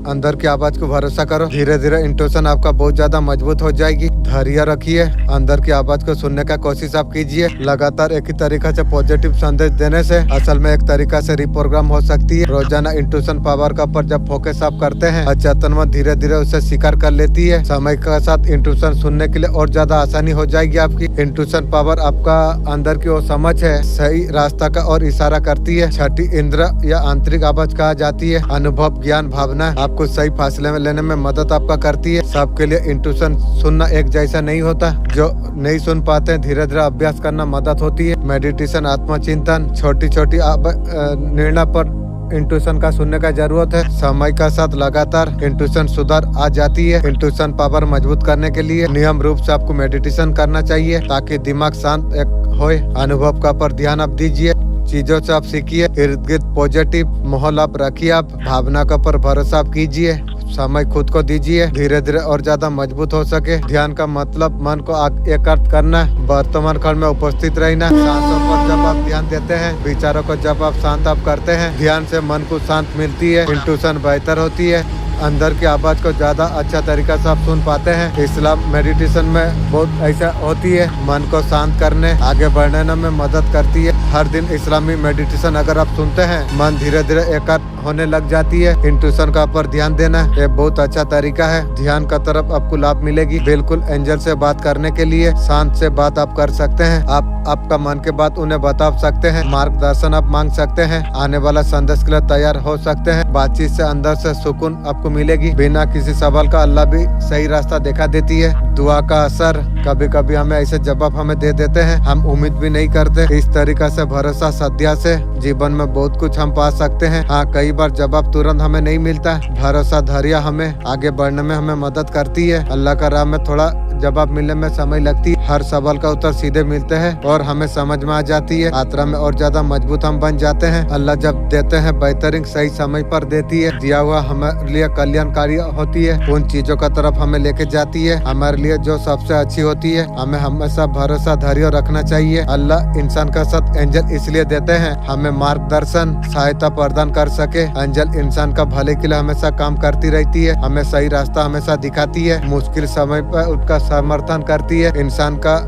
अंदर की आवाज को भरोसा करो। धीरे धीरे इंट्यूशन आपका बहुत ज्यादा मजबूत हो जाएगी। धैर्य रखिए, अंदर की आवाज को सुनने का कोशिश आप कीजिए। लगातार एक ही तरीका से पॉजिटिव संदेश देने से असल में एक तरीका से रिप्रोग्राम हो सकती है। रोजाना इंट्यूशन पावर का पर जब फोकस आप करते हैं, अचेतन मन धीरे धीरे उसे स्वीकार कर लेती है। समय के साथ इंट्यूशन सुनने के लिए और ज्यादा आसानी हो जाएगी आपकी। इंट्यूशन पावर आपका अंदर की वो समझ है, सही रास्ता का और इशारा करती है। छठी इंद्र या आंतरिक आवाज कहा जाती है। अनुभव, ज्ञान, भावना आप आपको सही फैसले लेने में मदद आपका करती है। सबके लिए इंट्यूशन सुनना एक जैसा नहीं होता। जो नहीं सुन पाते हैं, धीरे धीरे अभ्यास करना मदद होती है। मेडिटेशन, आत्मचिंतन, छोटी छोटी निर्णय पर इंट्यूशन का सुनने का जरूरत है। समय का साथ लगातार इंट्यूशन सुधार आ जाती है। इंट्यूशन पावर मजबूत करने के लिए नियम रूप से आपको मेडिटेशन करना चाहिए ताकि दिमाग शांत होए। अनुभव का पर ध्यान आप दीजिए, चीजों से आप सीखिए, इर्द गिर्द पॉजिटिव माहौल आप रखिए। आप भावना का पर भरोसा आप कीजिए, समय खुद को दीजिए, धीरे धीरे और ज्यादा मजबूत हो सके। ध्यान का मतलब मन को एकाग्र करना, वर्तमान क्षण में उपस्थित रहना। सांसों पर जब आप ध्यान देते हैं, विचारों को जब आप शांत आप करते हैं, ध्यान से मन को शांत मिलती है, इंट्यूशन बेहतर होती है, अंदर की आवाज को ज्यादा अच्छा तरीका से आप सुन पाते हैं। इस्लाम मेडिटेशन में बहुत ऐसा होती है, मन को शांत करने, आगे बढ़ने में मदद करती है। हर दिन इस्लामी मेडिटेशन अगर आप सुनते हैं, मन धीरे धीरे एकाग्र होने लग जाती है। इंट्यूशन का पर ध्यान देना ये बहुत अच्छा तरीका है। ध्यान का तरफ आपको लाभ मिलेगी। बिल्कुल एंजल से बात करने के लिए शांत से बात आप कर सकते हैं। आप आपका मन के बात उन्हें बता सकते हैं, मार्गदर्शन आप मांग सकते हैं, आने वाला संदेश के लिए तैयार हो सकते हैं। बातचीत से अंदर से सुकून आपको मिलेगी। बिना किसी सवाल का अल्लाह भी सही रास्ता दिखा देती है। दुआ का असर कभी कभी हमें ऐसे जवाब हमें दे देते हैं, हम उम्मीद भी नहीं करते। इस तरीका से भरोसा सद्या से जीवन में बहुत कुछ हम पा सकते हैं। हाँ, कई बार जवाब तुरंत हमें नहीं मिलता। भरोसा धैर्य हमें आगे बढ़ने में हमें मदद करती है। अल्लाह का राह में थोड़ा जवाब मिलने में समय लगती है। हर सवाल का उत्तर सीधे मिलते हैं और हमें समझ में आ जाती है। यात्रा में और ज्यादा मजबूत हम बन जाते हैं। अल्लाह जब देते हैं बेहतरीन सही समय पर देती है। दिया हुआ हमारे लिए कल्याणकारी होती है। उन चीजों का तरफ हमें लेके जाती है हमारे लिए जो सबसे अच्छी होती है। हमें हमेशा भरोसा धैर्य रखना चाहिए। अल्लाह इंसान का साथ एंजल इसलिए देते हैं हमें मार्गदर्शन सहायता प्रदान कर सके। एंजल इंसान का भले के लिए हमेशा काम करती रहती है, हमें सही रास्ता हमेशा दिखाती है, मुश्किल समय पर उनका समर्थन करती है। इंसान का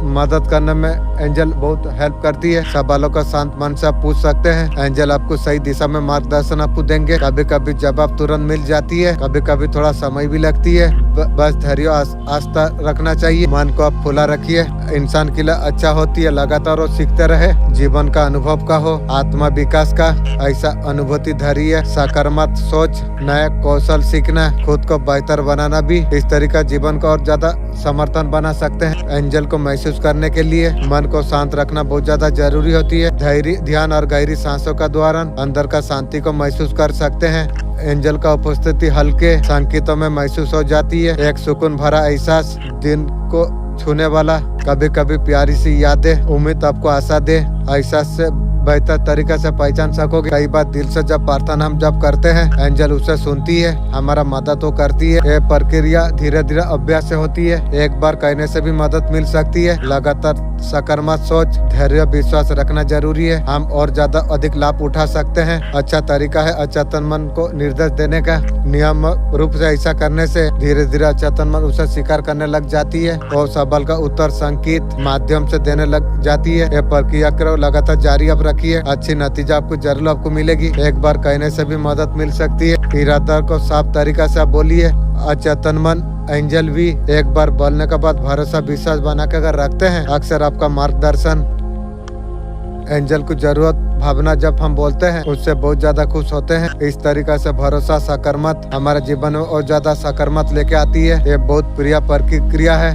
मदद करने में एंजल बहुत हेल्प करती है। सवालों का शांत मन से आप पूछ सकते हैं, एंजल आपको सही दिशा में मार्गदर्शन आपको देंगे। कभी कभी जवाब तुरंत मिल जाती है, कभी कभी थोड़ा समय भी लगती है। बस धैर्य आस्था रखना चाहिए। मन को आप खुला रखिए, इंसान के लिए अच्छा होती है। लगातार वो सीखते रहे, जीवन का अनुभव का हो, आत्मा विकास का ऐसा अनुभूति धैर्य, सकारात्मक सोच, नए कौशल सीखना, खुद को बेहतर बनाना भी इस तरीका जीवन को और ज्यादा समर्थन बना सकते हैं। एंजल को महसूस करने के लिए मन को शांत रखना बहुत ज्यादा जरूरी होती है। धैर्य, ध्यान और गहरी सांसों का द्वारा अंदर का शांति को महसूस कर सकते हैं। एंजल का उपस्थिति हल्के संकेतों में महसूस हो जाती है। एक सुकून भरा एहसास, दिन को छूने वाला, कभी कभी प्यारी सी यादें, उम्मीद आपको आशा दे। एहसास से बेहतर तरीके से पहचान सकोगे। कई बार दिल से जब प्रार्थना हम जब करते हैं, एंजल उसे सुनती है, हमारा मदद तो करती है। ये प्रक्रिया धीरे धीरे अभ्यास से होती है। एक बार कहने से भी मदद मिल सकती है। लगातार सकारात्मक सोच, धैर्य, विश्वास रखना जरूरी है। हम और ज्यादा अधिक लाभ उठा सकते हैं। अच्छा तरीका है अचेतन मन को निर्देश देने का। नियम रूप से ऐसा करने से धीरे धीरे अचेतन मन उसे स्वीकार करने लग जाती है और सवाल का उत्तर संकेत माध्यम से देने लग जाती है। ये प्रक्रिया करो, लगातार जारी अब रखिए, अच्छी नतीजा आपको जरूर आपको मिलेगी। एक बार कहने से भी मदद मिल सकती है। इरादा को साफ तरीका से आप बोलिए। अचेतन मन एंजल भी एक बार बोलने के बाद भरोसा विश्वास बना के अगर रखते हैं, अक्सर आपका मार्गदर्शन एंजल को जरूरत भावना जब हम बोलते हैं उससे बहुत ज्यादा खुश होते हैं। इस तरीका से भरोसा सकारात्मक हमारे जीवन में और ज्यादा सकारात्मक लेके आती है। ये बहुत प्रिय प्रक्रिया है।